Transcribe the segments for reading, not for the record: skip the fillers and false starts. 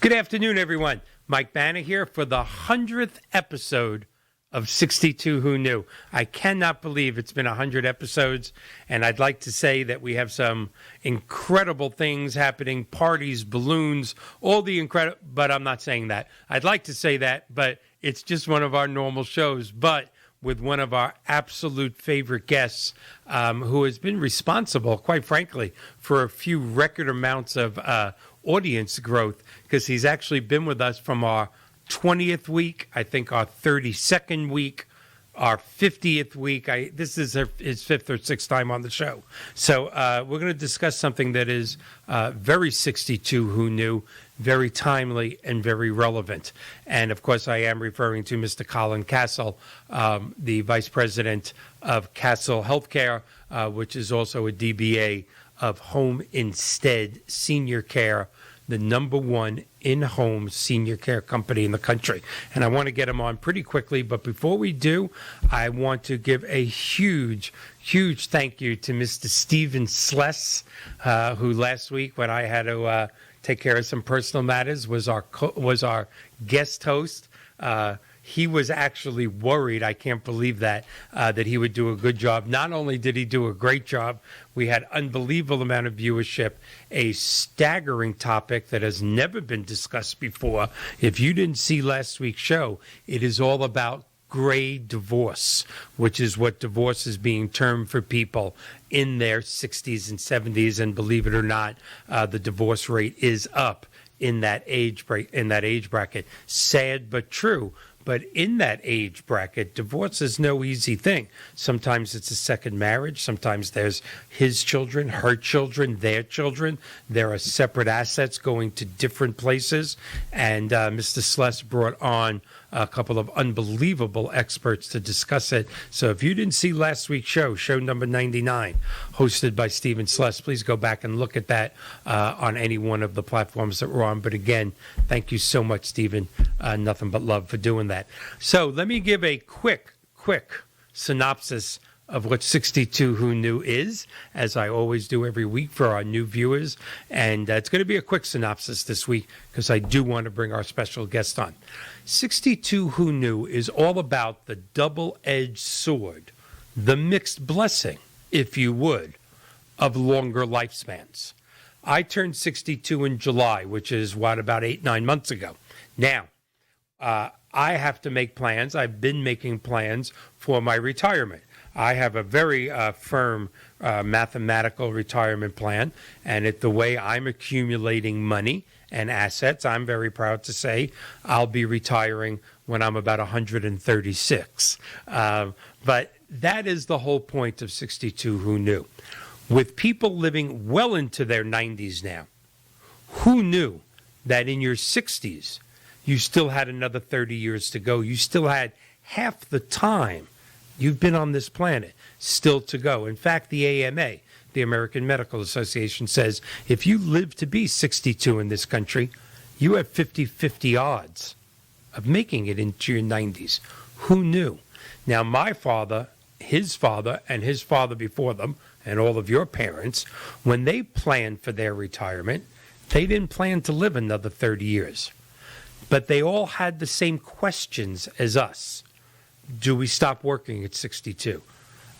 Good afternoon, everyone. Mike Banner here for the 100th episode of 62 Who Knew. I cannot believe it's been 100 episodes, and I'd like to say that we have some incredible things happening, parties, balloons, all the incredible, but I'm not saying that. I'd like to say that, but it's just one of our normal shows, but with one of our absolute favorite guests who has been responsible, quite frankly, for a few record amounts of audience growth, because he's actually been with us from our 20th week, I think our 32nd week, our 50th week. This is his fifth or sixth time on the show. So we're going to discuss something that is very 62 Who Knew, very timely and very relevant. And, of course, I am referring to Mr. Colin Castle, the Vice President of Castle Healthcare, which is also a DBA of Home Instead Senior Care, the number one in-home senior care company in the country. And I want to get him on pretty quickly, but before we do, I want to give a huge thank you to Mr. Stephen Sless, who last week, when I had to take care of some personal matters, was our guest host. He was actually worried, I can't believe that he would do a good job. Not only did he do a great job, we had unbelievable amount of viewership, a staggering topic that has never been discussed before. If you didn't see last week's show, it is all about gray divorce, which is what divorce is being termed for people in their 60s and 70s. And believe it or not, the divorce rate is up in that age bracket. Sad but true. But in that age bracket, divorce is no easy thing. Sometimes it's a second marriage. Sometimes there's his children, her children, their children. There are separate assets going to different places. And Mr. Sless brought on a couple of unbelievable experts to discuss it. So if you didn't see last week's show number 99, hosted by Stephen Sless, please go back and look at that on any one of the platforms that we're on. But again, thank you so much, Stephen. Nothing but love for doing that. So let me give a quick synopsis of what 62 Who Knew is, as I always do every week for our new viewers. And it's going to be a quick synopsis this week because I do want to bring our special guest on. 62 Who Knew is all about the double-edged sword, the mixed blessing, if you would, of longer lifespans. I turned 62 in July, which is about 8-9 months ago. Now, I have to make plans. I've been making plans for my retirement. I have a very firm mathematical retirement plan, and the way I'm accumulating money and assets, I'm very proud to say I'll be retiring when I'm about 136. But that is the whole point of 62 Who Knew. With people living well into their 90s now, who knew that in your 60s, you still had another 30 years to go? You still had half the time you've been on this planet still to go. In fact, the AMA, the American Medical Association, says if you live to be 62 in this country, you have 50-50 odds of making it into your 90s. Who knew? Now, my father, his father, and his father before them, and all of your parents, when they planned for their retirement, they didn't plan to live another 30 years. But they all had the same questions as us. Do we stop working at 62?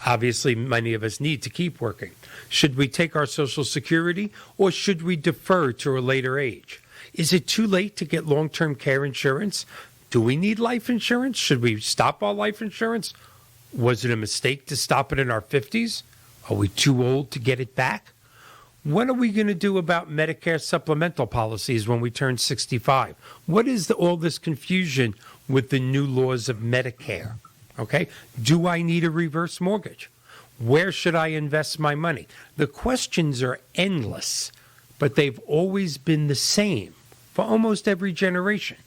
Obviously, many of us need to keep working. Should we take our Social Security, or should we defer to a later age? Is it too late to get long-term care insurance? Do we need life insurance? Should we stop our life insurance? Was it a mistake to stop it in our 50s? Are we too old to get it back? What are we going to do about Medicare supplemental policies when we turn 65? What is all this confusion with the new laws of Medicare? Okay, do I need a reverse mortgage? Where should I invest my money? The questions are endless, but they've always been the same for almost every generation,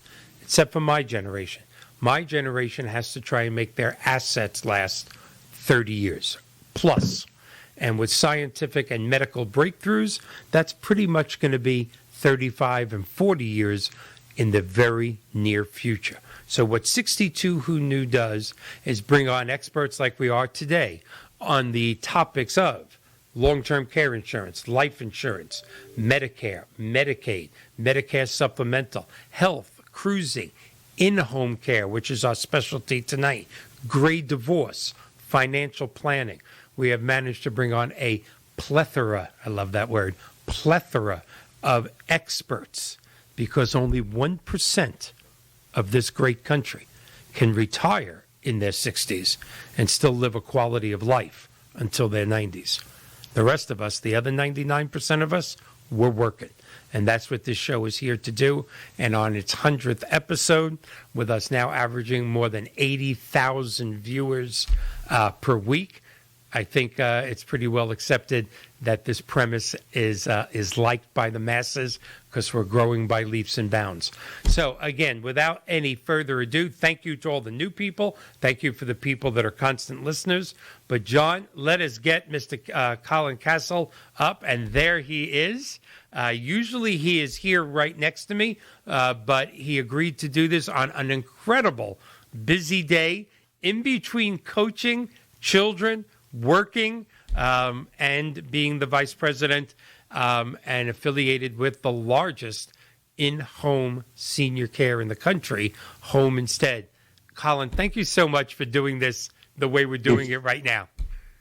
except for my generation. My generation has to try and make their assets last 30 years plus. And with scientific and medical breakthroughs, that's pretty much going to be 35 and 40 years in the very near future. So what 62 Who Knew does is bring on experts like we are today on the topics of long-term care insurance, life insurance, Medicare, Medicaid, Medicare supplemental, health, cruising, in-home care, which is our specialty tonight, gray divorce, financial planning. We have managed to bring on a plethora, I love that word, plethora of experts, because only 1% of this great country can retire in their 60s and still live a quality of life until their 90s. The rest of us, the other 99% of us, we're working. And that's what this show is here to do. And on its 100th episode, with us now averaging more than 80,000 viewers per week, I think it's pretty well accepted that this premise is liked by the masses, because we're growing by leaps and bounds. So, again, without any further ado, thank you to all the new people. Thank you for the people that are constant listeners. But, John, let us get Mr. Colin Castle up, and there he is. Usually he is here right next to me, but he agreed to do this on an incredible busy day in between coaching, children, working, and being the vice president and affiliated with the largest in-home senior care in the country, Home Instead. Colin, thank you so much for doing this the way we're doing it right now.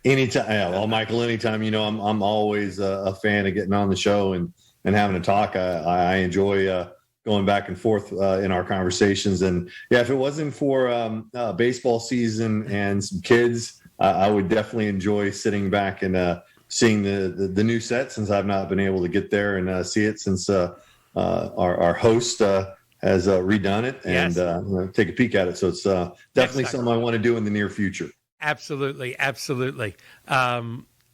Anytime, well, Michael, anytime. I'm always a fan of getting on the show and having a talk. I enjoy going back and forth in our conversations. And yeah, if it wasn't for baseball season and some kids, I would definitely enjoy sitting back and seeing the new set, since I've not been able to get there and see it since our host has redone it and Yes. Take a peek at it. So it's definitely something I want to do in the near future. Absolutely. Absolutely.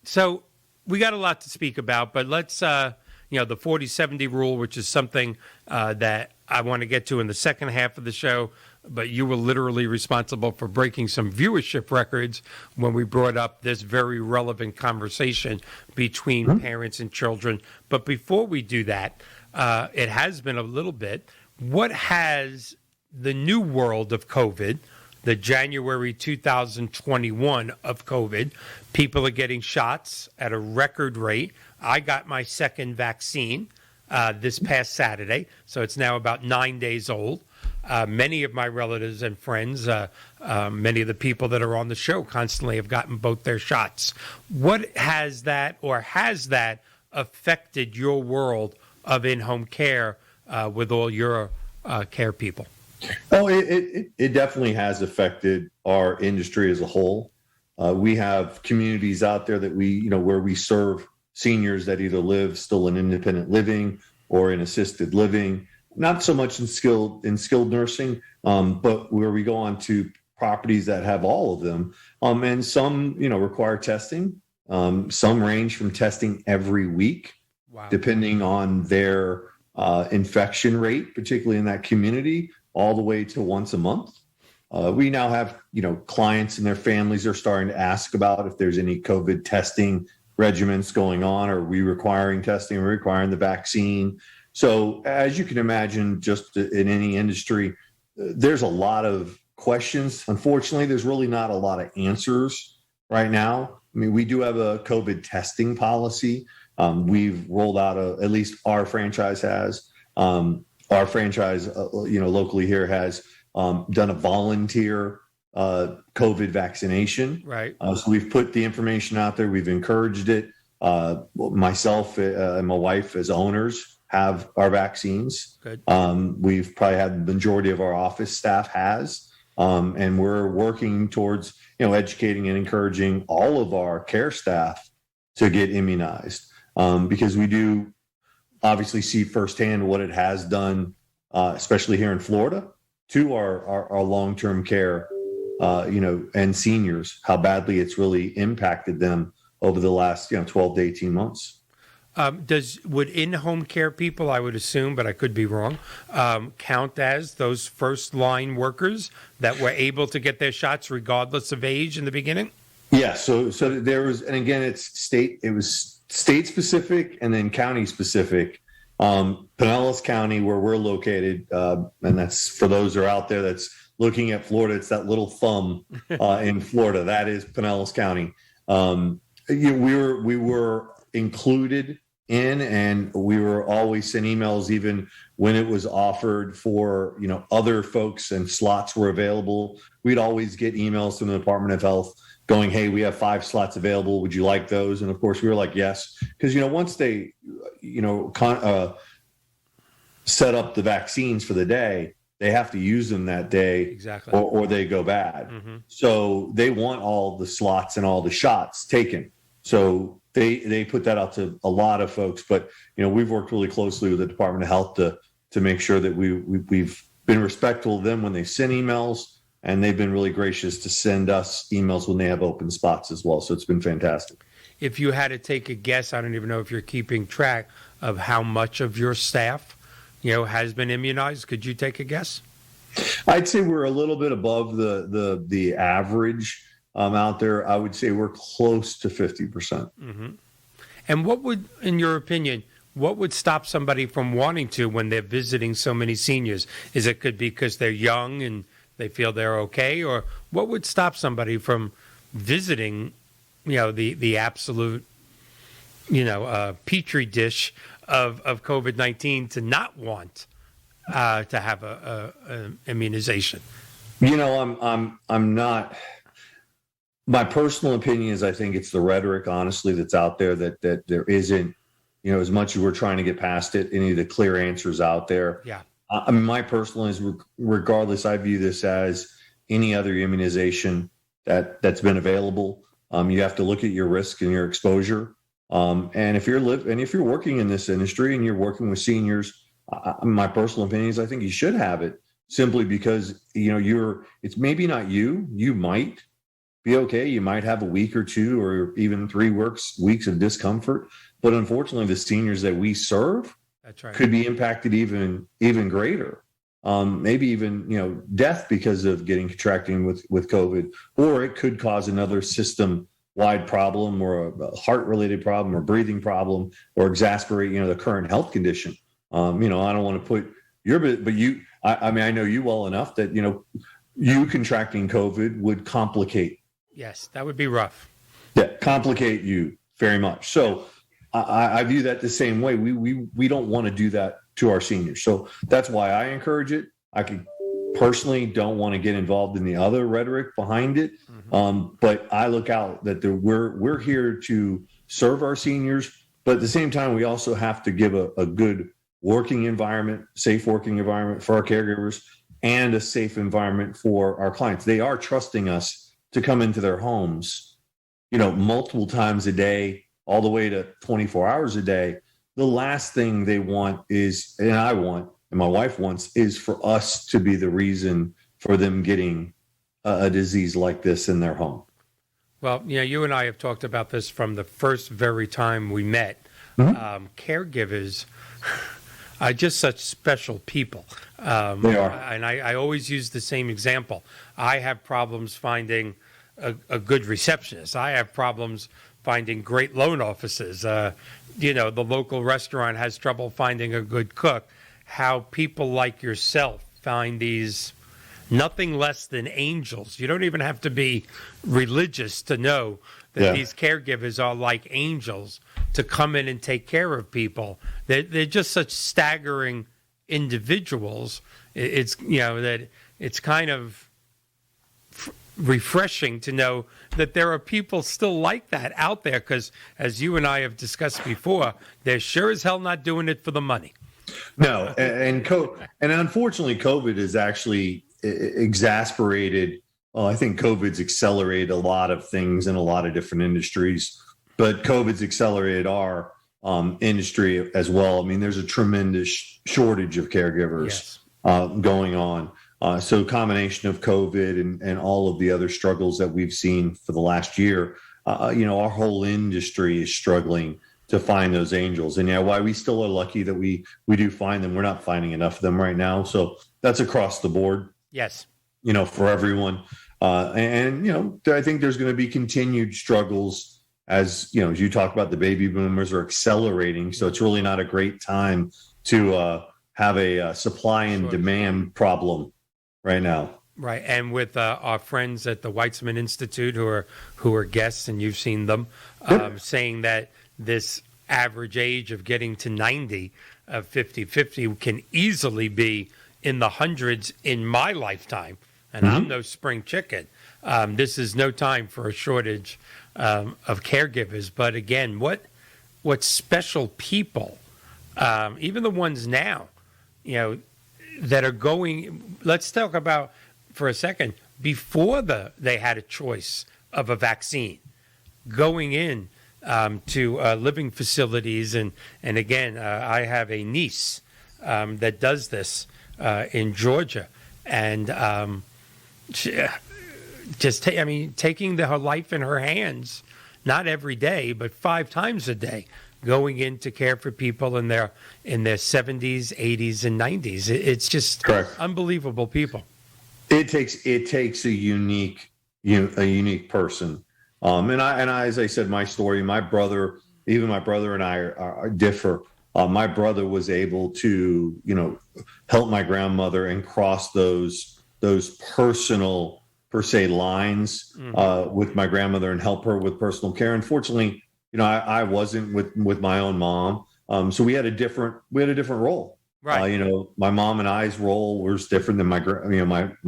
So we got a lot to speak about, but let's, the 40-70 rule, which is something that I want to get to in the second half of the show, but you were literally responsible for breaking some viewership records when we brought up this very relevant conversation between parents and children. But before we do that, it has been a little bit. What has the new world of COVID, the January 2021 of COVID, people are getting shots at a record rate. I got my second vaccine this past Saturday, so it's now about 9 days old. Many of my relatives and friends, many of the people that are on the show constantly have gotten both their shots. What has that affected your world of in-home care with all your care people? Oh, it definitely has affected our industry as a whole. We have communities out there that where we serve seniors that either live still in independent living or in assisted living, not so much in skilled nursing, but where we go on to properties that have all of them. And some, require testing. Some range from testing every week, wow, depending on their infection rate, particularly in that community, all the way to once a month. We now have, clients and their families are starting to ask about if there's any COVID testing regimens going on. Are we requiring testing? Are we requiring the vaccine? So as you can imagine, just in any industry, there's a lot of questions. Unfortunately, there's really not a lot of answers right now. I mean, we do have a COVID testing policy. We've rolled out at least our franchise has. Our franchise, locally here has done a volunteer COVID vaccination. Right. So we've put the information out there. We've encouraged it. Myself and my wife as owners have our vaccines. Good. We've probably had the majority of our office staff has. And we're working towards, educating and encouraging all of our care staff to get immunized. Because we do obviously see firsthand what it has done, especially here in Florida, to our long-term care, and seniors, how badly it's really impacted them over the last, 12 to 18 months. Would in-home care people, I would assume, but I could be wrong, count as those first-line workers that were able to get their shots regardless of age in the beginning? Yeah. So there was, and again, it was state specific and then county specific. Pinellas County, where we're located, and that's for those who are out there that's looking at Florida, it's that little thumb in Florida. That is Pinellas County. We were included in, and we were always sent emails even when it was offered for, other folks and slots were available. We'd always get emails from the Department of Health going, hey, we have 5 slots available. Would you like those? And of course we were like, yes. Because, once they, set up the vaccines for the day, they have to use them that day. Exactly. or they go bad. So they want all the slots and all the shots taken. So they put that out to a lot of folks. But, we've worked really closely with the Department of Health to make sure that we've been respectful of them when they send emails. And they've been really gracious to send us emails when they have open spots as well. So it's been fantastic. If you had to take a guess, I don't even know if you're keeping track of how much of your staff, has been immunized. Could you take a guess? I'd say we're a little bit above the average out there. I would say we're close to 50%. And what would, in your opinion, what would stop somebody from wanting to when they're visiting so many seniors? Is it could be because they're young and they feel they're okay, or what would stop somebody from visiting, the absolute, petri dish of COVID-19 to not want to have a immunization? I'm not. My personal opinion is I think it's the rhetoric, honestly, that's out there that there isn't, as much as we're trying to get past it, any of the clear answers out there. Yeah. My personal is, regardless, I view this as any other immunization that's been available. You have to look at your risk and your exposure. And if you're working in this industry and you're working with seniors, my personal opinion is I think you should have it, simply because it's maybe not you might be okay. You might have a week or 2 or even 3 weeks of discomfort, but unfortunately, the seniors that we serve, that's right, could be impacted even greater. Maybe even death because of contracting with COVID, or it could cause another system-wide problem, or a heart-related problem, or breathing problem, or exacerbate the current health condition. I don't want to put but you. I know you well enough that you contracting COVID would complicate. Yes, that would be rough. Yeah, complicate you very much. So I view that the same way. We don't want to do that to our seniors. So that's why I encourage it. I personally don't want to get involved in the other rhetoric behind it. But I look out that we're here to serve our seniors, but at the same time, we also have to give a good working environment, safe working environment for our caregivers, and a safe environment for our clients. They are trusting us to come into their homes, multiple times a day, all the way to 24 hours a day. The last thing they want is, and I want, and my wife wants, is for us to be the reason for them getting a disease like this in their home. Well, you and I have talked about this from the first very time we met. Caregivers are just such special people. They are. And I always use the same example. I have problems finding a good receptionist. I have problems finding great loan officers. The local restaurant has trouble finding a good cook. How people like yourself find these nothing less than angels. You don't even have to be religious to know that these caregivers are like angels to come in and take care of people. They're just such staggering individuals. It's that it's kind of refreshing to know that there are people still like that out there, because as you and I have discussed before, they're sure as hell not doing it for the money. No, and unfortunately, COVID has actually exasperated. Well, I think COVID's accelerated a lot of things in a lot of different industries, but COVID's accelerated our industry as well. I mean, there's a tremendous shortage of caregivers going on. So combination of COVID and all of the other struggles that we've seen for the last year, our whole industry is struggling to find those angels. And why we still are lucky that we do find them. We're not finding enough of them right now. So that's across the board. Yes. For everyone. I think there's going to be continued struggles as you talk about, the baby boomers are accelerating. So it's really not a great time to have a supply and demand problem right now. Right. And with our friends at the Weitzman Institute who are guests, and you've seen them, saying that this average age of getting to 90 of 50 can easily be in the hundreds in my lifetime. And I'm no spring chicken. This is no time for a shortage of caregivers. But again, what special people, even the ones now, that are going. Let's talk about for a second before they had a choice of a vaccine, going in to living facilities, and again, I have a niece that does this in Georgia, and taking her life in her hands, not every day, but 5 times a day, going in to care for people in their 70s, 80s, and 90s. It's just Correct. Unbelievable people. It takes a unique person. And I, as I said, my story, my brother and I are differ. My brother was able to, help my grandmother and cross those personal, per se, lines with my grandmother and help her with personal care. Unfortunately, I wasn't with my own mom. So we had a different role. Right. My mom and I's role was different than my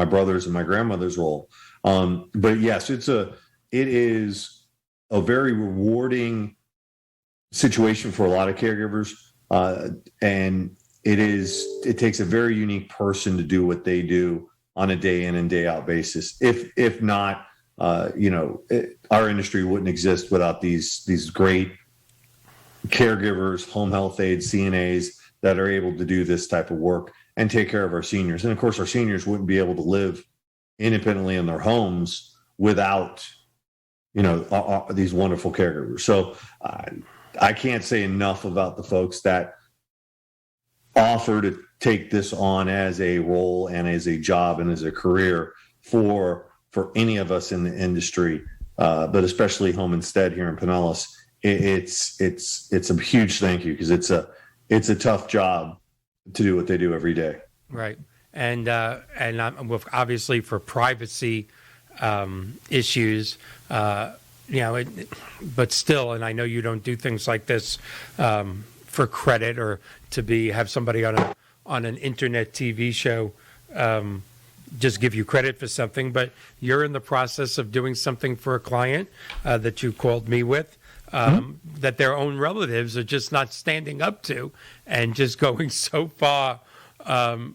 brother's and my grandmother's role. But yes, it is a very rewarding situation for a lot of caregivers. And it takes a very unique person to do what they do on a day in and day out basis. If not, our industry wouldn't exist without these great caregivers, home health aides, CNAs that are able to do this type of work and take care of our seniors. And of course, our seniors wouldn't be able to live independently in their homes without, these wonderful caregivers. So I can't say enough about the folks that offer to take this on as a role and as a job and as a career for any of us in the industry, but especially Home Instead here in Pinellas. It's a huge thank you, because it's a tough job to do what they do every day. Right. And obviously for privacy issues, but still, and I know you don't do things like this for credit or to have somebody on an internet TV show just give you credit for something, but you're in the process of doing something for a client that you called me with. That their own relatives are just not standing up to, and just going so far above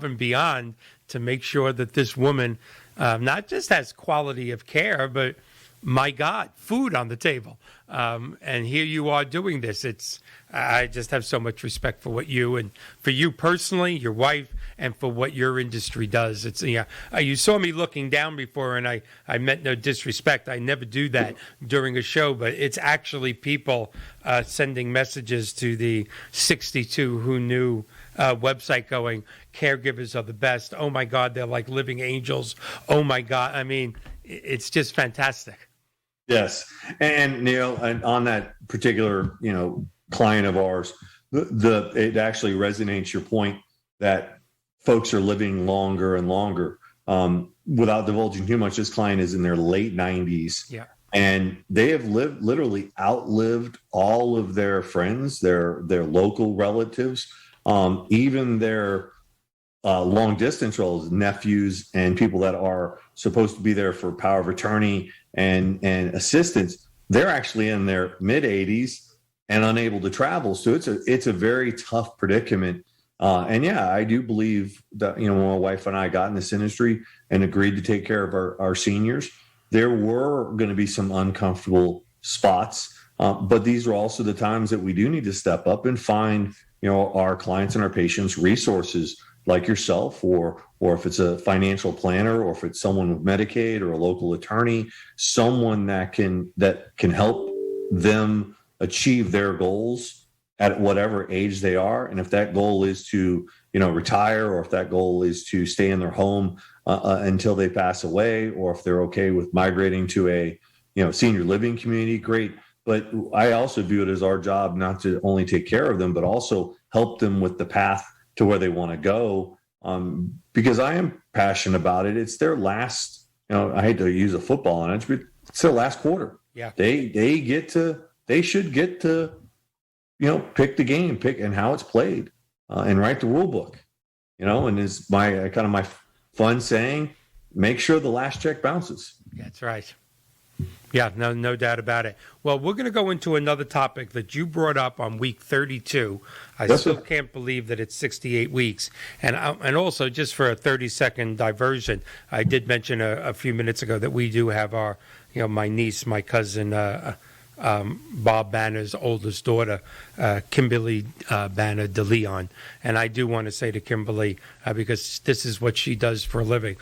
and beyond to make sure that this woman not just has quality of care, but my God, food on the table. And here you are doing this. I just have so much respect for what for you personally, your wife, and for what your industry does. You saw me looking down before, and I meant no disrespect. I never do that during a show, but it's actually people sending messages to the 62 Who Knew website going, caregivers are the best. Oh my God, they're like living angels. Oh my God. I mean, it's just fantastic. Yes. And Neil, and on that particular, client of ours, it actually resonates your point that folks are living longer and longer. Without divulging too much, this client is in their late 90s. Yeah. And they have literally outlived all of their friends, their local relatives, even their long distance relatives, nephews, and people that are supposed to be there for power of attorney and assistance. They're actually in their mid 80s and unable to travel. So it's a very tough predicament. And yeah, I do believe that, when my wife and I got in this industry and agreed to take care of our seniors, there were going to be some uncomfortable spots. But these are also the times that we do need to step up and find, our clients and our patients resources like yourself, or if it's a financial planner, or if it's someone with Medicaid or a local attorney, someone that can help them achieve their goals at whatever age they are. And if that goal is to, retire, or if that goal is to stay in their home until they pass away, or if they're okay with migrating to a, senior living community, great. But I also view it as our job not to only take care of them, but also help them with the path to where they want to go. Because I am passionate about it. It's their last, I hate to use a football analogy, but it's their last quarter. Yeah. They get to they should get to, pick the game, pick and how it's played, and write the rule book, and is my kind of my fun saying, make sure the last check bounces. That's right. Yeah, no doubt about it. Well, we're going to go into another topic that you brought up on week 32. Yes, still sir. can't believe that it's 68 weeks. And also, just for a 30-second diversion, I did mention a few minutes ago that we do have our, my niece, my cousin, Bob Banner's oldest daughter, Kimberly Banner de Leon. And I do want to say to Kimberly, because this is what she does for a living.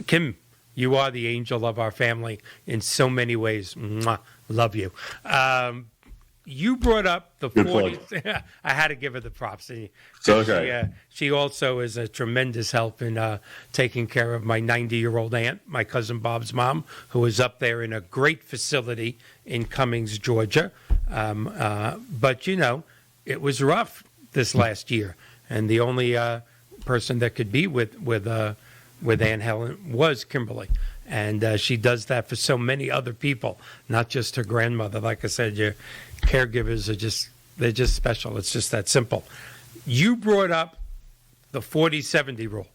Kim, you are the angel of our family in so many ways. Mwah. Love you. You brought up the 40s. I had to give her the props. So, okay. She also is a tremendous help in taking care of my 90-year-old aunt, my cousin Bob's mom, who is up there in a great facility in Cummings, Georgia. But, it was rough this last year. And the only person that could be with Aunt Helen was Kimberly. And she does that for so many other people, not just her grandmother. Like I said, your caregivers they're just special. It's just that simple. You brought up the 40-70 rule.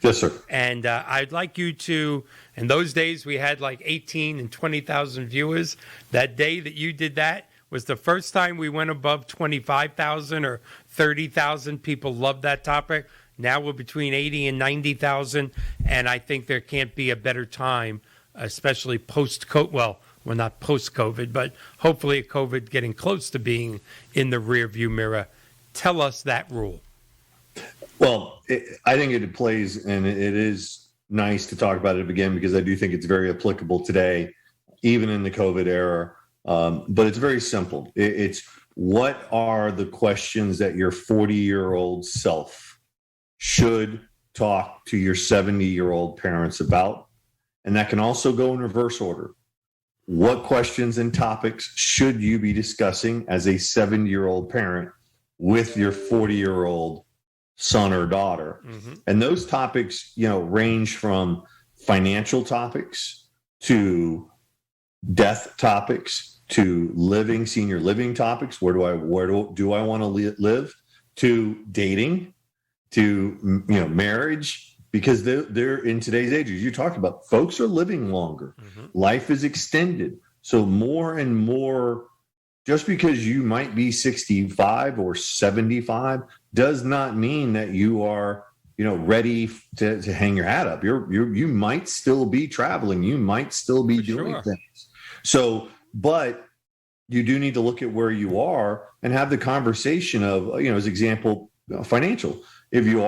Yes, sir. And I'd like you to, in those days we had like 18 and 20,000 viewers. That day that you did that was the first time we went above 25,000 or 30,000. People loved that topic. Now we're between 80 and 90,000, and I think there can't be a better time, especially post-COVID. Well, we're not post-COVID, but hopefully COVID getting close to being in the rearview mirror. Tell us that rule. Well, I think it plays, and it is nice to talk about it again because I do think it's very applicable today, even in the COVID era. But it's very simple. It's what are the questions that your 40-year-old self should talk to your 70-year-old parents about? And that can also go in reverse order. What questions and topics should you be discussing as a 70-year-old parent with your 40-year-old son or daughter? Mm-hmm. And those topics, range from financial topics to death topics to senior living topics. Where do I want to live? To dating, to marriage, because they're in today's age, as you talked about, folks are living longer. Mm-hmm. Life is extended. So more and more, just because you might be 65 or 75 does not mean that you are, ready to hang your hat up. You might still be traveling. You might still be doing things. So, but you do need to look at where you are and have the conversation of, as example, financial. If you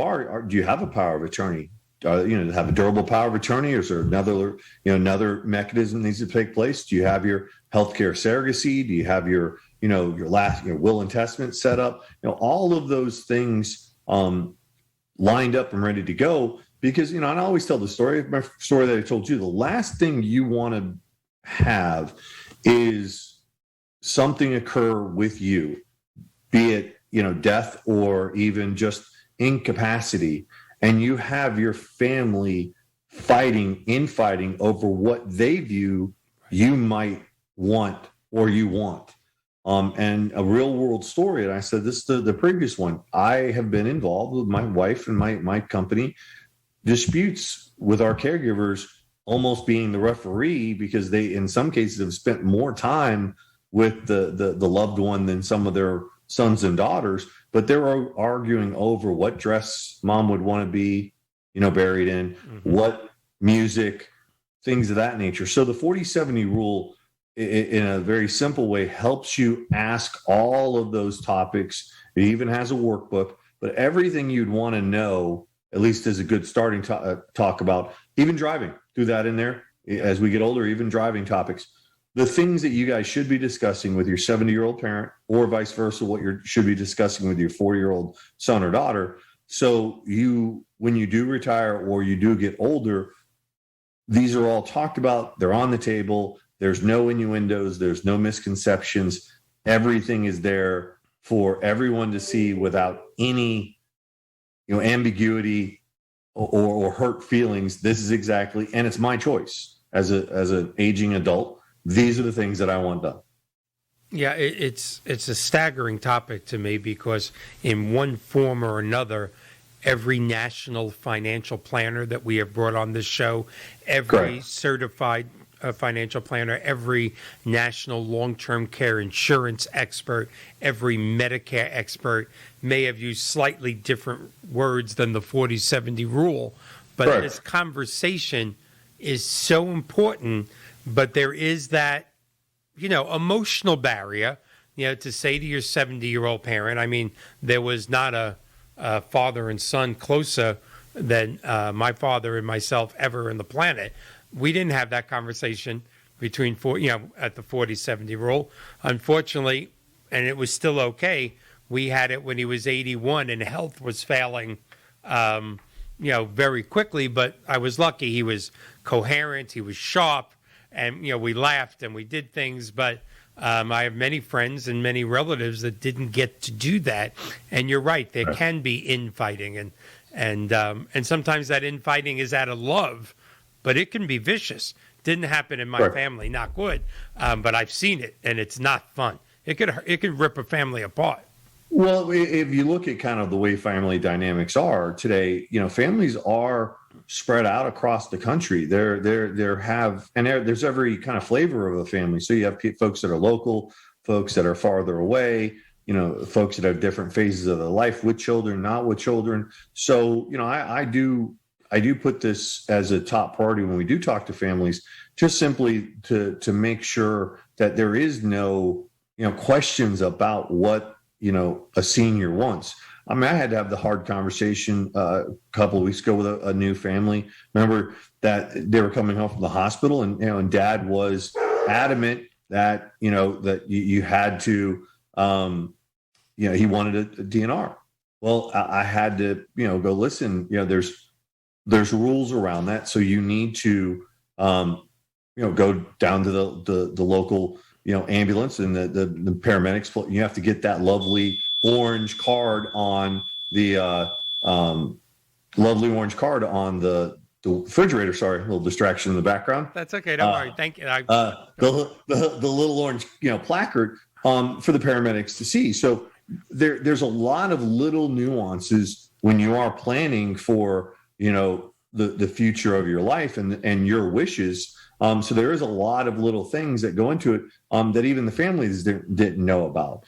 do you have a power of attorney? Have a durable power of attorney, or is there another mechanism that needs to take place? Do you have your healthcare surrogacy? Do you have your will and testament set up? All of those things lined up and ready to go. Because and I always tell my story that I told you. The last thing you want to have is something occur with you, be it death or even just incapacity, and you have your family fighting over what they view you might want or you want. And a real world story, and I said this to the previous one, I have been involved with my wife and my company disputes with our caregivers, almost being the referee, because they in some cases have spent more time with the loved one than some of their sons and daughters, but they're arguing over what dress mom would want to be, buried in, mm-hmm. what music, things of that nature. So the 40-70 rule, in a very simple way, helps you ask all of those topics. It even has a workbook, but everything you'd want to know, at least as a good starting talk about, even driving, do that in there. As we get older, even driving topics. The things that you guys should be discussing with your 70-year-old parent, or vice versa, what you should be discussing with your 40-year-old son or daughter. So when you do retire or you do get older, these are all talked about. They're on the table. There's no innuendos. There's no misconceptions. Everything is there for everyone to see without any, ambiguity or hurt feelings. This is exactly, and it's my choice as an aging adult. These are the things that I want done. Yeah, it's a staggering topic to me because in one form or another, every national financial planner that we have brought on this show, every Correct. certified financial planner, every national long-term care insurance expert, every Medicare expert may have used slightly different words than the 40/70 rule, but Correct. this conversation is so important, but there is that emotional barrier, to say to your 70-year-old parent. I mean, there was not a father and son closer than my father and myself ever in the planet. We didn't have that conversation between at the 40/70 rule. Unfortunately, and it was still okay. We had it when he was 81 and health was failing, very quickly. But I was lucky. He was coherent. He was sharp. And, we laughed and we did things, but I have many friends and many relatives that didn't get to do that. And you're right, there can be infighting, and sometimes that infighting is out of love, but it can be vicious. Didn't happen in my family, not good, but I've seen it, and it's not fun. It could rip a family apart. Well, if you look at kind of the way family dynamics are today, families are spread out across the country. There's every kind of flavor of a family. So you have folks that are local, folks that are farther away, folks that have different phases of their life with children, not with children. So, I do put this as a top priority when we do talk to families, just simply to make sure that there is no, questions about what, a senior wants. I mean, I had to have the hard conversation a couple of weeks ago with a new family. Remember that they were coming home from the hospital, and Dad was adamant that that you had to, he wanted a DNR. Well, I had to go listen. There's rules around that, so you need to go down to the local ambulance and the paramedics. You have to get that lovely orange card on the refrigerator. Sorry, a little distraction in the background. That's okay. Don't worry. Thank you. The little orange placard for the paramedics to see. So there's a lot of little nuances when you are planning for the future of your life and your wishes. So there is a lot of little things that go into it that even the families didn't know about.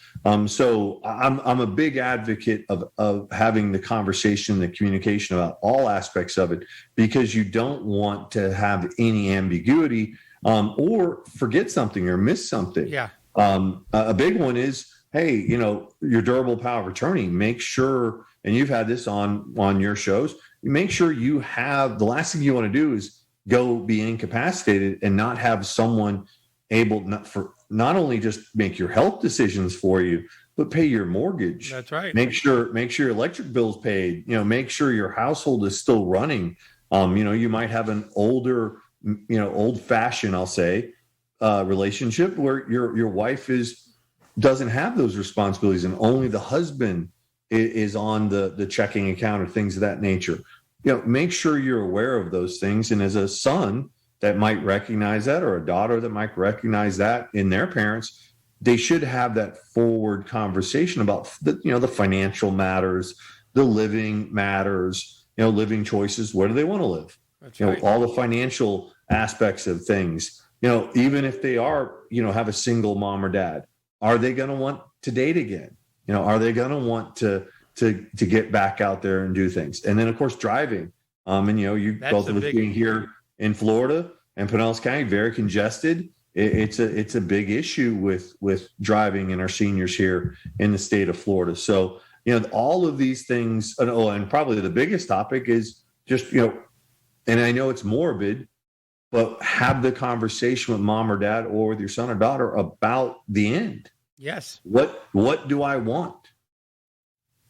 So I'm a big advocate of having the conversation, the communication about all aspects of it, because you don't want to have any ambiguity or forget something or miss something. Yeah. A big one is, hey, your durable power of attorney. Make sure, and you've had this on your shows, make sure you have, the last thing you want to do is go be incapacitated and not have someone able not only just make your health decisions for you, but pay your mortgage. That's right. Make sure your electric bill's paid. Make sure your household is still running. You might have an older, old-fashioned, I'll say, relationship where your wife doesn't have those responsibilities, and only the husband is on the checking account or things of that nature. Make sure you're aware of those things. And as a son that might recognize that, or a daughter that might recognize that in their parents, they should have that forward conversation about the financial matters, the living matters, living choices. Where do they want to live? That's right. All the financial aspects of things. Even if they are, have a single mom or dad, are they going to want to date again? Are they going to want to get back out there and do things? And then, of course, driving. And you both of us being here in Florida and Pinellas County, very congested. It's a big issue with driving and our seniors here in the state of Florida. So all of these things. And probably the biggest topic is just and I know it's morbid, but have the conversation with mom or dad or with your son or daughter about the end. Yes. What do I want?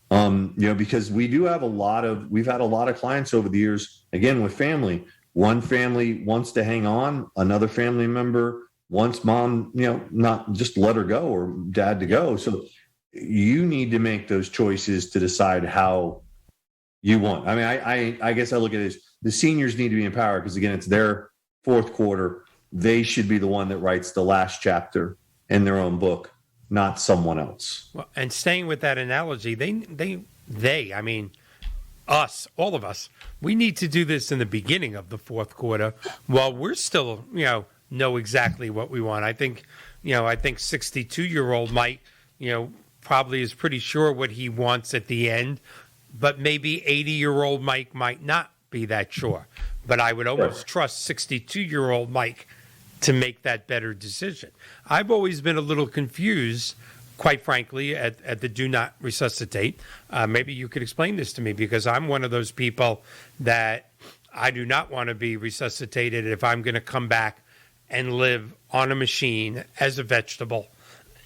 Because we've had a lot of clients over the years, again, with family. One family wants to hang on, another family member wants mom, not just let her go or dad to go. So you need to make those choices to decide how you want. I mean, I guess I look at it as the seniors need to be empowered, because again, it's their fourth quarter. They should be the one that writes the last chapter in their own book. not someone else. Well, and staying with that analogy, I mean, us, all of us, we need to do this in the beginning of the fourth quarter while we're still, know exactly what we want. I think 62-year-old Mike, probably is pretty sure what he wants at the end, but maybe 80-year-old Mike might not be that sure. But I would almost trust 62-year-old Mike to make that better decision. I've always been a little confused, quite frankly, at the do not resuscitate. Maybe you could explain this to me, because I'm one of those people that I do not want to be resuscitated if I'm going to come back and live on a machine as a vegetable.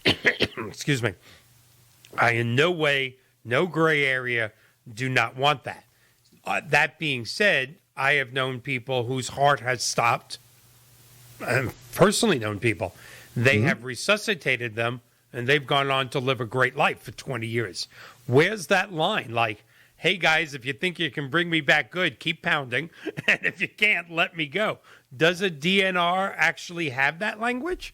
Excuse me. I in no way, no gray area, do not want that. That being said, I have known people whose heart has stopped. I've personally known people. They have resuscitated them, and they've gone on to live a great life for 20 years. Where's that line? Like, hey, guys, if you think you can bring me back good, keep pounding. And if you can't, let me go. Does a DNR actually have that language?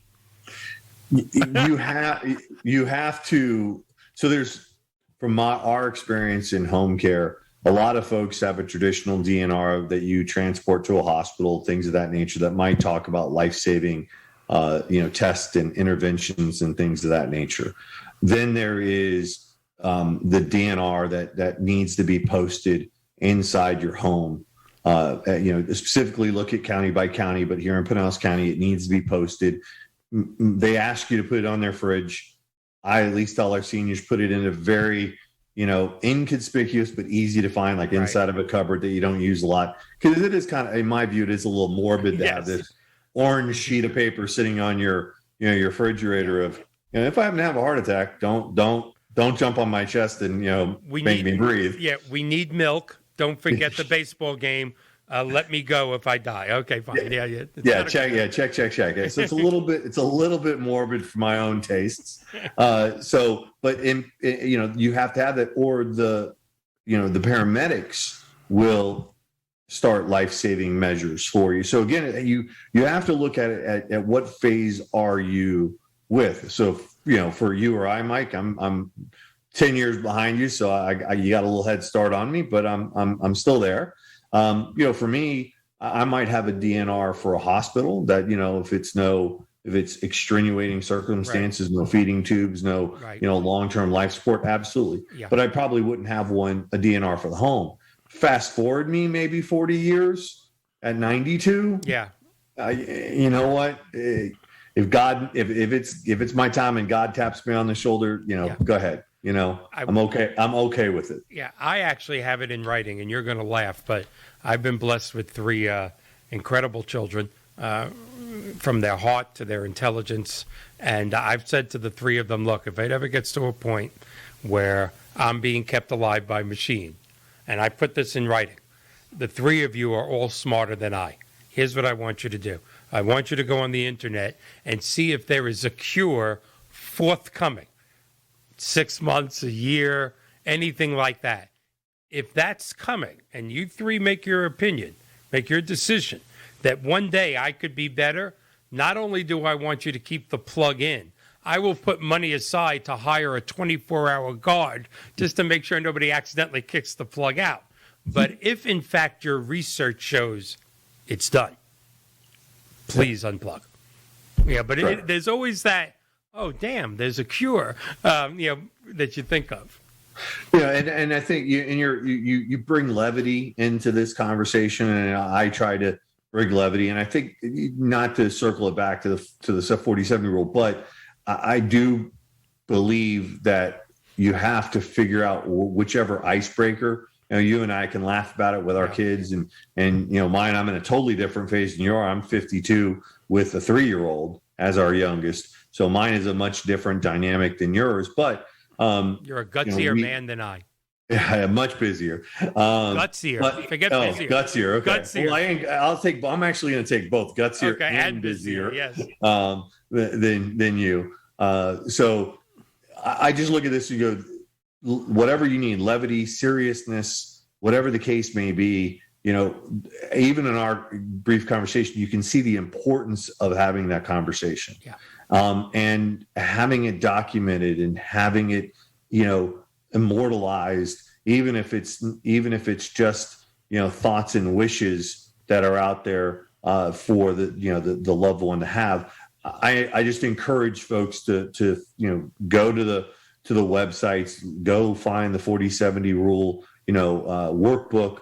You have to. So there's, from our experience in home care, a lot of folks have a traditional DNR that you transport to a hospital, things of that nature, that might talk about life-saving, tests and interventions and things of that nature. Then there is the DNR that needs to be posted inside your home. Specifically look at county by county, but here in Pinellas County, it needs to be posted. They ask you to put it on their fridge. I at least tell our seniors, put it in a very, inconspicuous but easy to find, like inside of a cupboard that you don't use a lot. Because it is kind of, in my view, it is a little morbid to have this orange sheet of paper sitting on your refrigerator of, if I happen to have a heart attack, don't jump on my chest and make me breathe. Yeah, we need milk. Don't forget the baseball game. Let me go if I die. Okay, fine. Check. So it's a little bit morbid for my own tastes. But you have to have that, or the paramedics will start life-saving measures for you. So again, you have to look at it at what phase are you with. So for you or I, Mike, I'm 10 years behind you, so you got a little head start on me, but I'm still there. For me, I might have a DNR for a hospital that, if it's extenuating circumstances, no feeding tubes, no, long-term life support, absolutely. Yeah. But I probably wouldn't have a DNR for the home. Fast forward me maybe 40 years at 92. Yeah. You know what? If it's my time and God taps me on the shoulder, go ahead. I'm okay. I'm okay with it. Yeah, I actually have it in writing, and you're going to laugh, but I've been blessed with three incredible children, from their heart to their intelligence. And I've said to the three of them, look, if it ever gets to a point where I'm being kept alive by machine, and I put this in writing, the three of you are all smarter than I. Here's what I want you to do. I want you to go on the internet and see if there is a cure forthcoming. 6 months, a year, anything like that. If that's coming, and you three make your opinion, make your decision, that one day I could be better, not only do I want you to keep the plug in, I will put money aside to hire a 24-hour guard just to make sure nobody accidentally kicks the plug out. But if, in fact, your research shows it's done, please unplug. Yeah, but there's always that, oh, damn, there's a cure, that you think of. Yeah, and I think you bring levity into this conversation, and I try to bring levity. And I think, not to circle it back to the 47-year-old, but I do believe that you have to figure out whichever icebreaker. You and I can laugh about it with our kids, and mine. I'm in a totally different phase than you are. I'm 52 with a 3-year-old as our youngest. So mine is a much different dynamic than yours, but you're a gutsier man than I. Yeah, much busier. Gutsier. Forget busier. Gutsier. Okay. Gutsier. I'm actually going to take both gutsier and busier. Yes. Than you. So I just look at this and go, whatever you need, levity, seriousness, whatever the case may be. Even in our brief conversation, you can see the importance of having that conversation. Yeah. And having it documented and having it, immortalized, even if it's just, thoughts and wishes that are out there for the loved one to have. I just encourage folks to go to the websites, go find the 40/70 rule, workbook,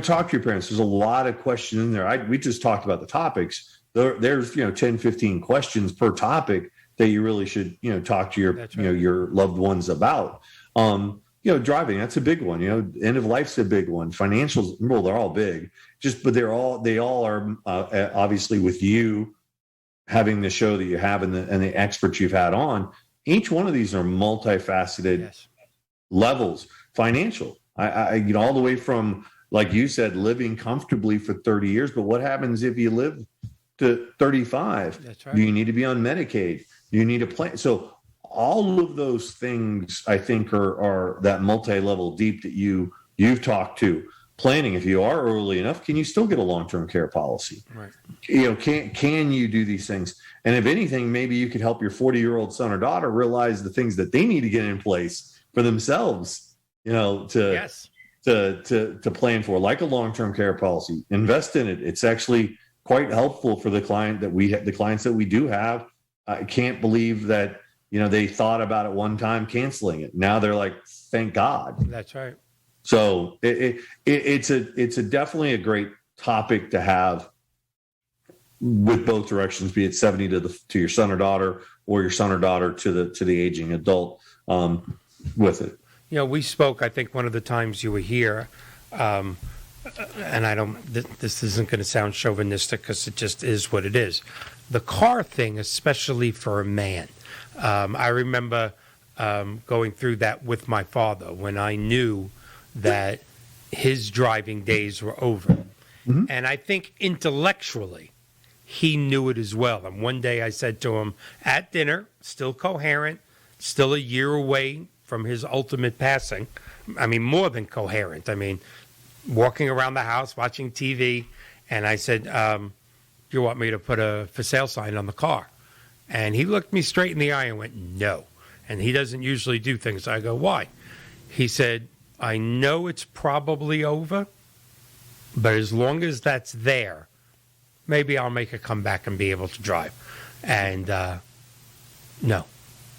talk to your parents. There's a lot of questions in there. We just talked about the topics. There's 10, 15 questions per topic that you really should, talk to your, That's right. Your loved ones about. Driving, that's a big one. End of life's a big one. Financials, well, they're all big. But they all are obviously, with you having the show that you have and the experts you've had on. Each one of these are multifaceted levels. Financial, I all the way from, like you said, living comfortably for 30 years. But what happens if you live to 35? That's right. Do you need to be on Medicaid? Do you need a plan? So all of those things, I think, are that multi-level deep that you've talked to. Planning, if you are early enough, can you still get a long-term care policy? Right. Can you do these things? And if anything, maybe you could help your 40-year-old son or daughter realize the things that they need to get in place for themselves, to plan for, like a long-term care policy. Invest in it. It's actually quite helpful for the clients that we do have. I can't believe that, they thought about it one time canceling it. Now they're like, thank God. That's right. So it's a definitely a great topic to have with both directions, be it 70 to your son or daughter, or your son or daughter to the aging adult, with it. We spoke, I think, one of the times you were here, and this isn't going to sound chauvinistic because it just is what it is. The car thing, especially for a man. I remember going through that with my father when I knew that his driving days were over. Mm-hmm. And I think intellectually, he knew it as well. And one day I said to him at dinner, still coherent, still a year away from his ultimate passing. I mean, more than coherent. I mean, walking around the house, watching TV. And I said, do you want me to put a for sale sign on the car? And he looked me straight in the eye and went, no. And he doesn't usually do things. I go, why? He said, I know it's probably over, but as long as that's there, maybe I'll make a comeback and be able to drive. And no.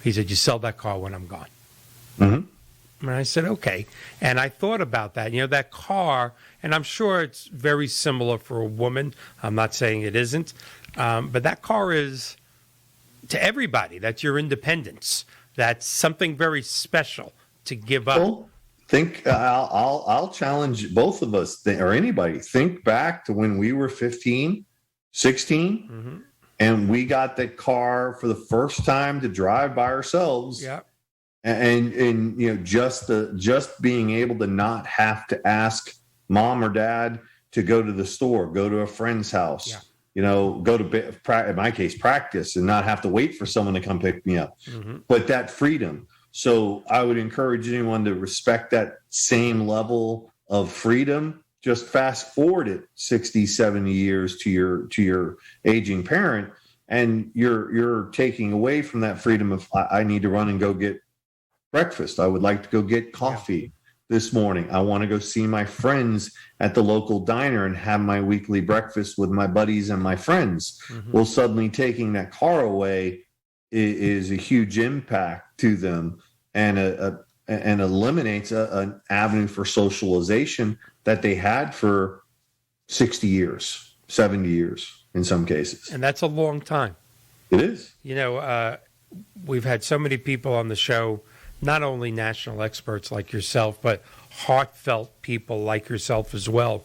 He said, you sell that car when I'm gone. Mm-hmm. And I said, okay. And I thought about that. That car, and I'm sure it's very similar for a woman. I'm not saying it isn't. But that car is, to everybody, that's your independence. That's something very special to give up. Well, I'll challenge both of us, or anybody. Think back to when we were 15, 16, mm-hmm. and we got that car for the first time to drive by ourselves. Yeah. And just being able to not have to ask mom or dad to go to the store, go to a friend's house. Yeah. Go to, in my case, practice, and not have to wait for someone to come pick me up. Mm-hmm. But that freedom. So I would encourage anyone to respect that same level of freedom. Just fast forward it 60, 70 years to your aging parent, and you're taking away from that freedom of, I need to run and go get breakfast. I would like to go get coffee this morning. I want to go see my friends at the local diner and have my weekly breakfast with my buddies and my friends. Mm-hmm. Well, suddenly taking that car away is a huge impact to them, and eliminates an avenue for socialization that they had for 60 years, 70 years in some cases. And that's a long time. It is. We've had so many people on the show, not only national experts like yourself, but heartfelt people like yourself as well.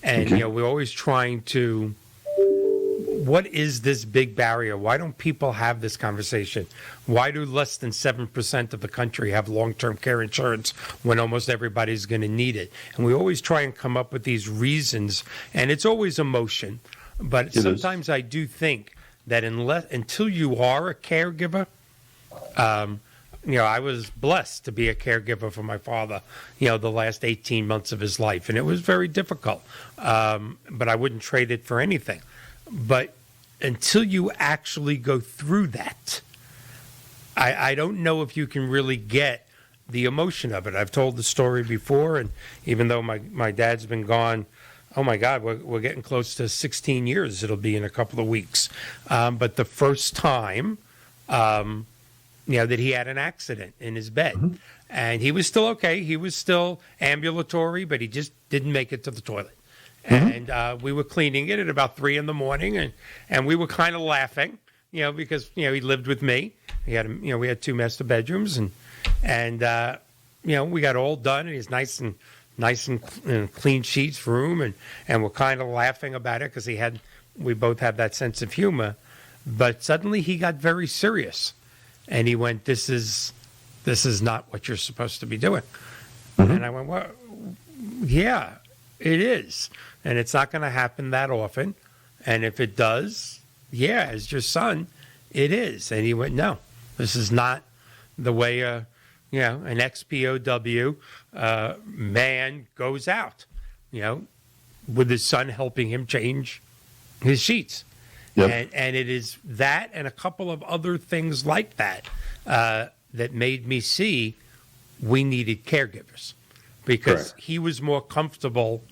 And, we're always trying to, what is this big barrier? Why don't people have this conversation? Why do less than 7% of the country have long-term care insurance when almost everybody's going to need it? And we always try and come up with these reasons, and it's always emotion. But sometimes I do think that until you are a caregiver, I was blessed to be a caregiver for my father, the last 18 months of his life. And it was very difficult, but I wouldn't trade it for anything. But until you actually go through that, I don't know if you can really get the emotion of it. I've told the story before, and even though my dad's been gone, oh my God, we're getting close to 16 years. It'll be in a couple of weeks. But the first time, that he had an accident in his bed, and he was still okay. He was still ambulatory, but he just didn't make it to the toilet. And we were cleaning it at about 3 a.m, and we were kind of laughing, because he lived with me. We had 2 master bedrooms, and we got all done, and he's nice and clean sheets room, and we're kind of laughing about it because we both have that sense of humor. But suddenly he got very serious, and he went, "This is not what you're supposed to be doing." And I went, "Well, yeah, it is, and it's not going to happen that often. And if it does, yeah, as your son, it is." And he went, "No, this is not the way an XPOW man goes out, with his son helping him change his sheets." Yep. And it is that and a couple of other things like that that made me see we needed caregivers, because Correct. He was more comfortable.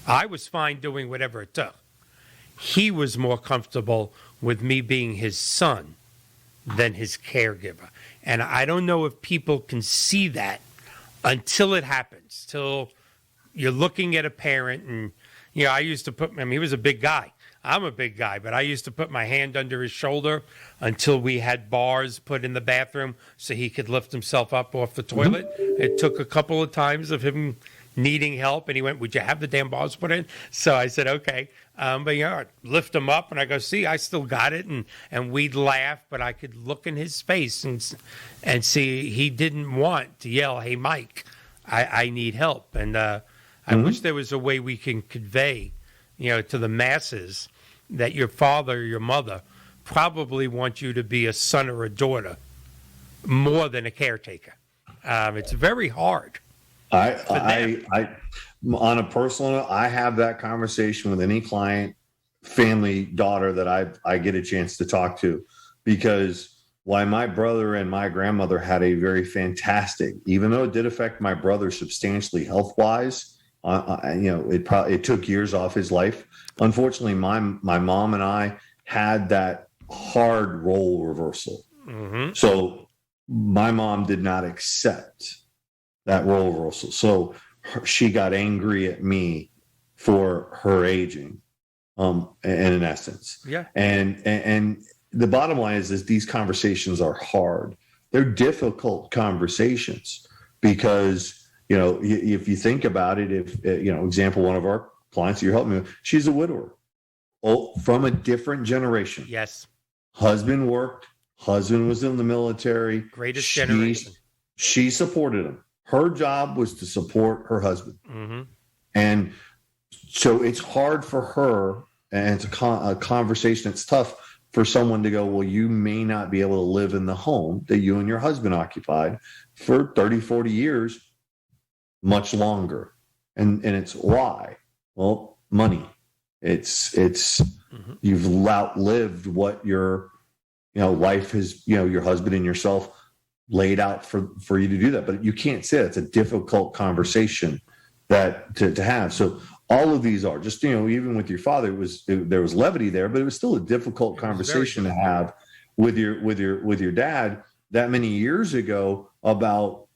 I was fine doing whatever it took. He was more comfortable with me being his son than his caregiver. And I don't know if people can see that until it happens, till you're looking at a parent. And, I used to he was a big guy. I'm a big guy, but I used to put my hand under his shoulder until we had bars put in the bathroom so he could lift himself up off the toilet. It took a couple of times of him needing help, and he went, "Would you have the damn bars put in?" So I said, "Okay." But I'd lift him up, and I go, "See, I still got it." And we'd laugh, but I could look in his face and see he didn't want to yell, "Hey, Mike, I need help." And I wish there was a way we can convey, to the masses that your father or your mother probably want you to be a son or a daughter more than a caretaker. It's very hard. I on a personal note, I have that conversation with any client, family, daughter that I get a chance to talk to, because while my brother and my grandmother had a very fantastic, even though it did affect my brother substantially health-wise, it took years off his life. Unfortunately, my mom and I had that hard role reversal. So my mom did not accept that role reversal. So she got angry at me for her aging, in essence. Yeah. And the bottom line is these conversations are hard. They're difficult conversations because, if you think about it, example, one of our clients you're helping me, she's a widower. From a different generation. Yes. Husband worked. Husband was in the military. Greatest generation. She supported him. Her job was to support her husband. And so it's hard for her, and it's a conversation that's tough for someone to go, well, you may not be able to live in the home that you and your husband occupied for 30, 40 years, much longer. And it's why? Well, money. It's you've outlived what your life has, your husband and yourself laid out for you to do that. But you can't say it's a difficult conversation that to have. So all of these are just, even with your father, there was levity there, but it was still a difficult conversation to have with your dad that many years ago about,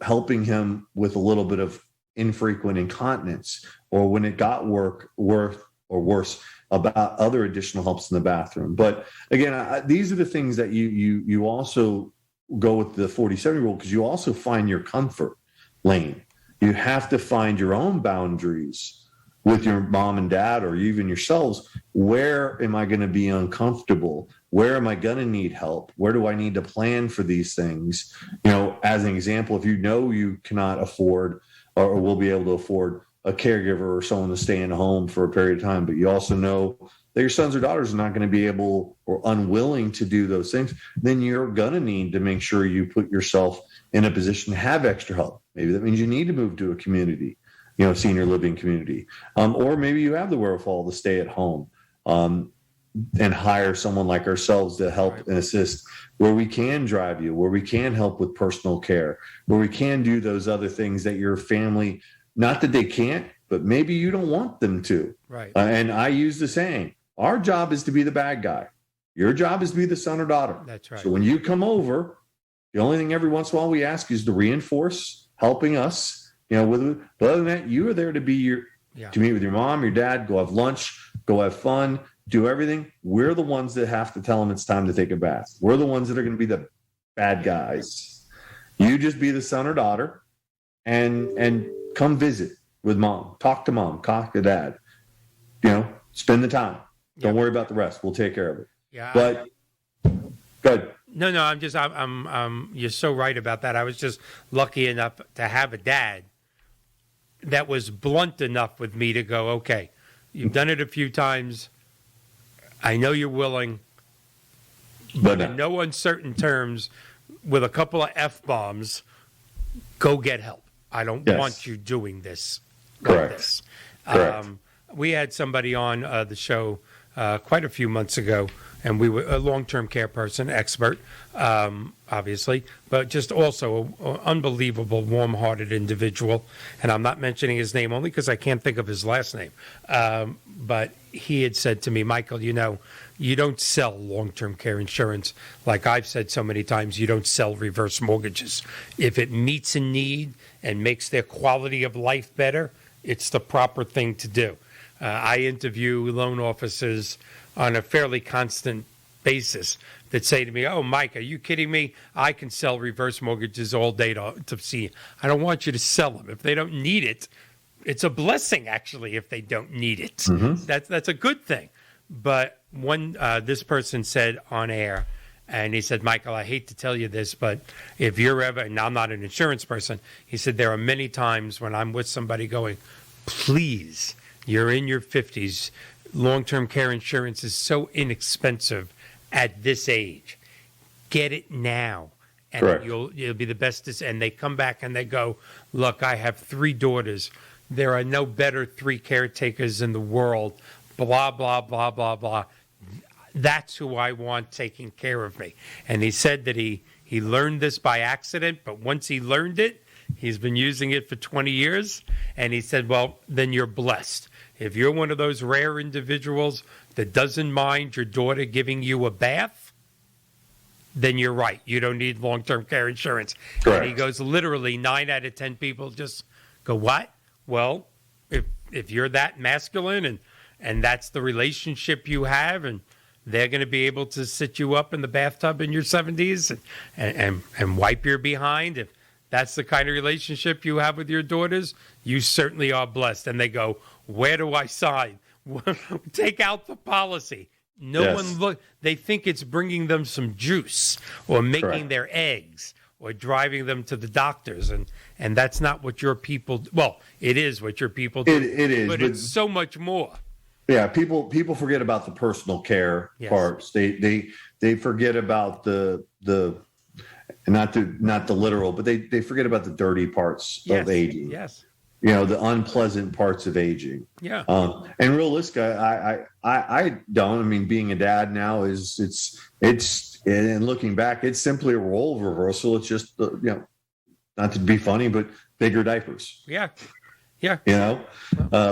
helping him with a little bit of infrequent incontinence, or when it got worse, about other additional helps in the bathroom. But again, these are the things that you also go with the 40-70 rule, because you also find your comfort lane. You have to find your own boundaries with your mom and dad, or even yourselves. Where am I going to be uncomfortable? Where am I going to need help? Where do I need to plan for these things? As an example, if you cannot afford or will be able to afford a caregiver or someone to stay in a home for a period of time, but you also know that your sons or daughters are not going to be able or unwilling to do those things, then you're going to need to make sure you put yourself in a position to have extra help. Maybe that means you need to move to a community, senior living community, or maybe you have the wherewithal to stay at home. and hire someone like ourselves to help and assist, where we can drive you, where we can help with personal care, where we can do those other things that your family, not that they can't, but maybe you don't want them to. Right. And I use the saying, our job is to be the bad guy. Your job is to be the son or daughter. That's right. So when you come over, the only thing every once in a while we ask is to reinforce helping us, but other than that, you are there to be to meet with your mom, your dad, go have lunch, go have fun, do everything. We're the ones that have to tell them it's time to take a bath. We're the ones that are going to be the bad guys. You just be the son or daughter and come visit with mom, talk to dad, spend the time. Don't worry about the rest. We'll take care of it. Yeah. But good. No, I'm you're so right about that. I was just lucky enough to have a dad that was blunt enough with me to go, okay, you've done it a few times. I know you're willing, but in no uncertain terms, with a couple of F-bombs, go get help. I don't want you doing this. Correct. Like this. Correct. We had somebody on the show quite a few months ago, and we were a long-term care person, expert, obviously, but just also an unbelievable, warm-hearted individual. And I'm not mentioning his name only because I can't think of his last name. But he had said to me, Michael, you don't sell long-term care insurance. Like I've said so many times, you don't sell reverse mortgages. If it meets a need and makes their quality of life better, it's the proper thing to do. I interview loan officers on a fairly constant basis that say to me, oh, Mike, are you kidding me? I can sell reverse mortgages all day to see. I don't want you to sell them. If they don't need it, it's a blessing, actually, if they don't need it. Mm-hmm. That's a good thing. But this person said on air, and he said, Michael, I hate to tell you this, but if you're ever, and I'm not an insurance person, he said, there are many times when I'm with somebody going, please, you're in your 50s. Long-term care insurance is so inexpensive at this age. Get it now, and Correct. You'll be the best. And they come back and they go, look, I have 3 daughters. There are no better 3 caretakers in the world. Blah, blah, blah, blah, blah. That's who I want taking care of me. And he said that he learned this by accident, but once he learned it, he's been using it for 20 years. And he said, well, then you're blessed. If you're one of those rare individuals that doesn't mind your daughter giving you a bath, then you're right. You don't need long-term care insurance. Correct. And he goes, literally 9 out of 10 people just go, what? Well, if you're that masculine and that's the relationship you have, and they're going to be able to sit you up in the bathtub in your 70s and wipe your behind, if that's the kind of relationship you have with your daughters, you certainly are blessed. And they go, where do I sign? Take out the policy. No one look. They think it's bringing them some juice or making Correct. their eggs or driving them to the doctors. And that's not what your people, well, it is what your people do. It is. But it's so much more. Yeah, people forget about the personal care parts. They forget about the not the literal, but they forget about the dirty parts of aging. Yes. The unpleasant parts of aging. Yeah. And realistic, I don't. I mean, being a dad now it's and looking back, it's simply a role reversal. It's just not to be funny, but bigger diapers. Yeah. Yeah.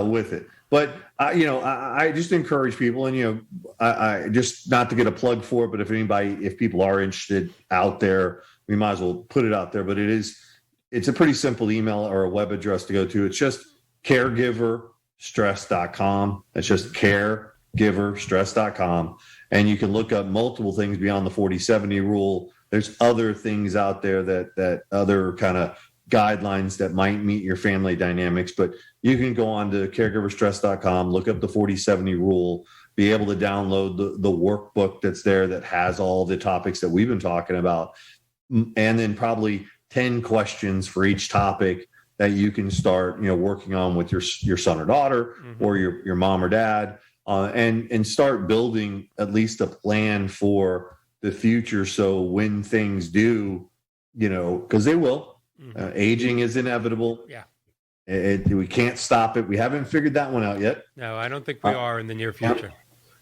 With it. But I just encourage people, and I just not to get a plug for it, but if people are interested out there, we might as well put it out there. But it's a pretty simple email or a web address to go to. It's just caregiverstress.com. It's just caregiverstress.com. And you can look up multiple things beyond the 40-70 rule. There's other things out there that other kind of guidelines that might meet your family dynamics, but you can go on to caregiverstress.com, look up the 40-70 rule, be able to download the workbook that's there that has all the topics that we've been talking about, and then probably 10 questions for each topic that you can start, working on with your son or daughter, mm-hmm. or your mom or dad, and start building at least a plan for the future. So when things do, because they will, mm-hmm. Aging is inevitable. Yeah. We can't stop it. We haven't figured that one out yet. No, I don't think we are in the near future.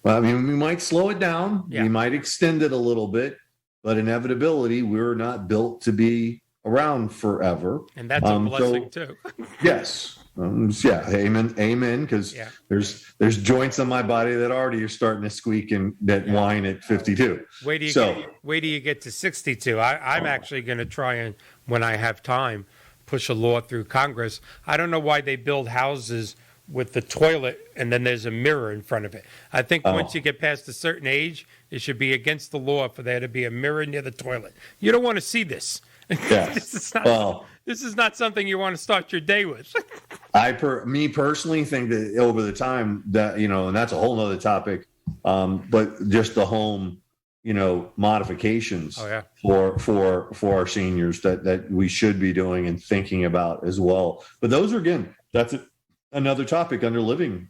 Well, I mean, we might slow it down. Yeah. We might extend it a little bit, but inevitability, we're not built to be around forever. And that's a blessing too. Yes. Yeah. Amen. Amen. Because Yeah. there's joints on my body that already are starting to squeak and that whine at 52. Wait till you get to 62. I'm actually going to try and, when I have time, push a law through Congress. I don't know why they build houses with the toilet and then there's a mirror in front of it. I think once you get past a certain age, it should be against the law for there to be a mirror near the toilet. You don't want to see this. Yeah. This is not something you want to start your day with. Me personally think that over the time that, and that's a whole nother topic. But just the home, modifications for our seniors that we should be doing and thinking about as well. But those are, again, that's another topic under living,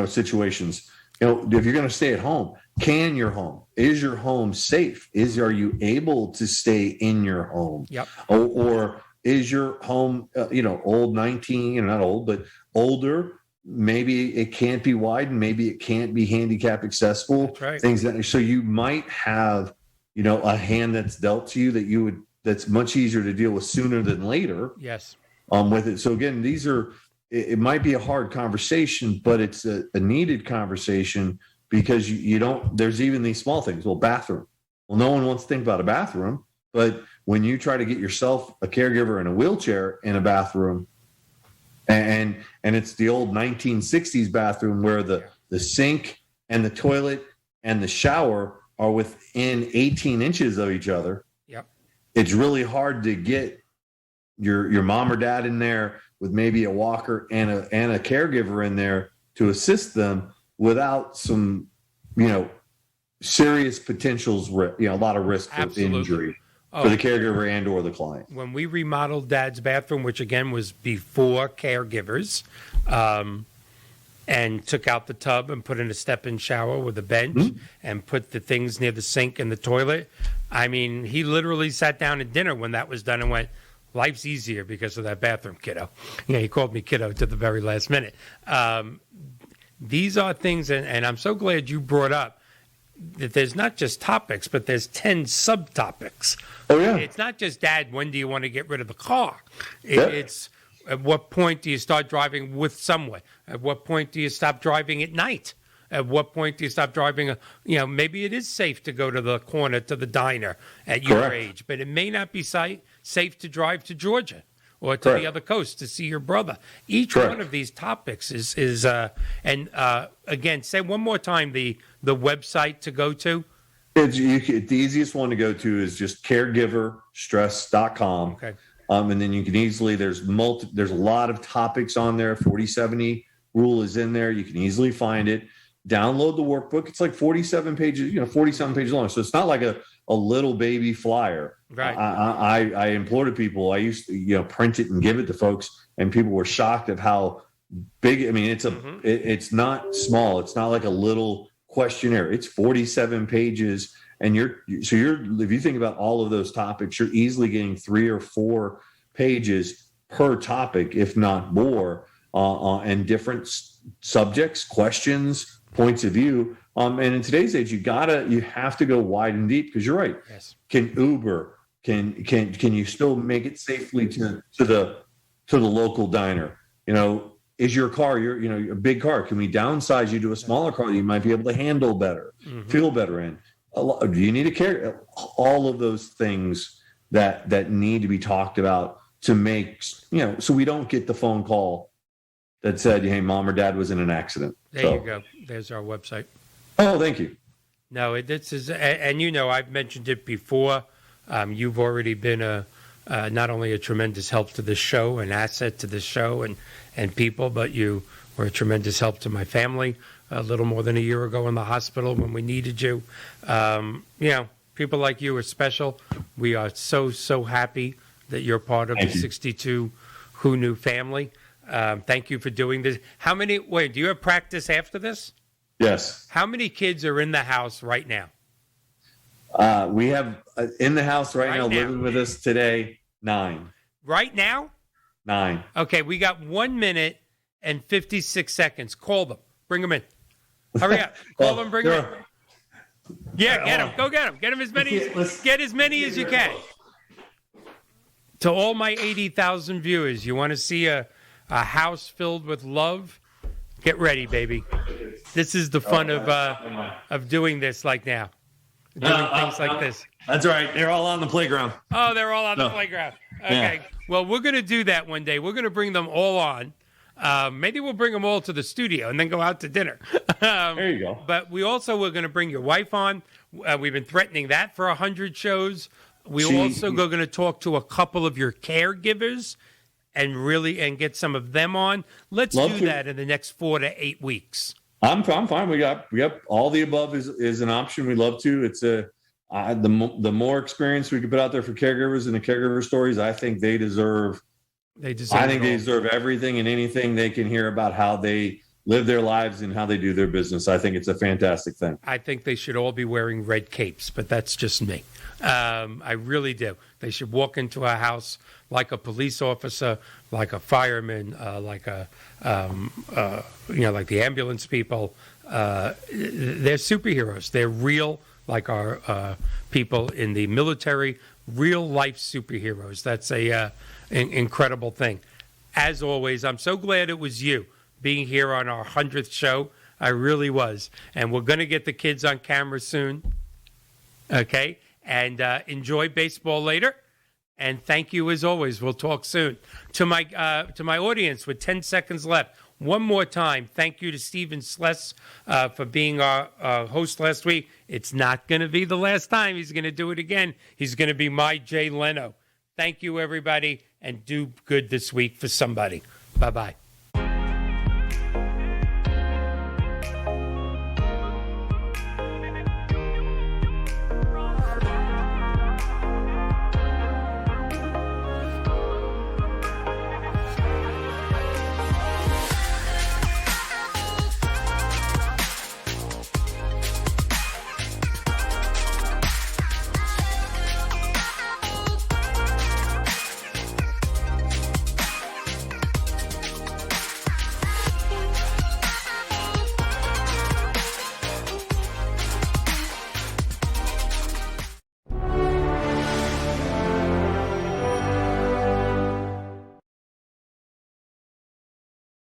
situations. If you're going to stay at home, is your home safe? Are you able to stay in your home? Yep. Or is your home, old 19, not old, but older? Maybe it can't be widened. Maybe it can't be handicap accessible. That's right. So you might have, a hand that's dealt to you that's much easier to deal with sooner than later. Yes. With it. So again, it might be a hard conversation, but it's a needed conversation because there's even these small things. Well, bathroom. Well, no one wants to think about a bathroom, but when you try to get yourself a caregiver in a wheelchair in a bathroom, and it's the old 1960s bathroom where the sink and the toilet and the shower are within 18 inches of each other. Yep. It's really hard to get your mom or dad in there with maybe a walker and a caregiver in there to assist them without some, serious potentials, a lot of risk of injury for the caregiver and or the client. When we remodeled Dad's bathroom, which again was before caregivers, and took out the tub and put in a step-in shower with a bench and put the things near the sink and the toilet. I mean, he literally sat down at dinner when that was done and went, life's easier because of that bathroom, kiddo. He called me kiddo to the very last minute. These are things, and I'm so glad you brought up that there's not just topics, but there's 10 subtopics. Oh, yeah. It's not just, Dad, when do you want to get rid of the car? It's at what point do you start driving with someone? At what point do you stop driving at night? At what point do you stop driving? Maybe it is safe to go to the corner, to the diner at your age, but it may not be safe to drive to Georgia or to the other coast to see your brother. Each one of these topics is again, say one more time the website to go to. The easiest one to go to is just caregiverstress.com. Okay. And then you can easily, there's a lot of topics on there. 4070 rule is in there. You can easily find it. Download the workbook. It's like 47 pages, 47 pages long. So it's not like a little baby flyer. Right. I implored people. I used to, print it and give it to folks, and people were shocked at how big. I mean, it's not small. It's not like a little questionnaire. It's 47 pages. And if you think about all of those topics, you're easily getting 3 or 4 pages per topic, if not more, and different subjects, questions, points of view. And in today's age, you have to go wide and deep, because you're right. Yes. Can Uber, can you still make it safely to the local diner? Is your car, a big car? Can we downsize you to a smaller car that you might be able to handle better, feel better in? Do you need a care? All of those things that need to be talked about to make, so we don't get the phone call that said, hey, mom or dad was in an accident. There you go. There's our website. Oh, thank you. No, this is, and I've mentioned it before. You've already been not only a tremendous help to this show, an asset to this show and people, but you were a tremendous help to my family a little more than a year ago in the hospital when we needed you. People like you are special. We are so happy that you're part of the 62 Who Knew family. Thank you for doing this. Do you have practice after this? Yes. How many kids are in the house right now? We have in the house right now living with us today, 9. Right now? 9. Okay, we got 1 minute and 56 seconds. Call them. Bring them in. Hurry up. Call him, bring him. Yeah, get him. on. Go get him. Get him as many as you can. To all my 80,000 viewers, you want to see a house filled with love? Get ready, baby. This is the fun of doing this like now. Doing things like this. That's all right. They're all on the playground. Oh, they're all on the playground. Okay. Yeah. Well, we're going to do that one day. We're going to bring them all on. Maybe we'll bring them all to the studio and then go out to dinner. There you go. But we also were going to bring your wife on. We've been threatening that for 100 shows. We also are going to talk to a couple of your caregivers and get some of them on. Let's do that in the next 4 to 8 weeks. I'm fine. We got all the above is an option. We love to. It's the more experience we can put out there for caregivers and the caregiver stories, I think they deserve. They deserve everything and anything they can hear about how they live their lives and how they do their business. I think it's a fantastic thing. I think they should all be wearing red capes, but that's just me. I really do. They should walk into a house like a police officer, like a fireman, like the ambulance people. They're superheroes. They're real, like our people in the military, real life superheroes. That's an incredible thing. As always, I'm so glad it was you being here on our 100th show. I really was. And we're going to get the kids on camera soon. Okay? And enjoy baseball later. And thank you as always. We'll talk soon. To my audience with 10 seconds left, one more time, thank you to Stephen Sless for being our host last week. It's not going to be the last time. He's going to do it again. He's going to be my Jay Leno. Thank you, everybody, and do good this week for somebody. Bye-bye.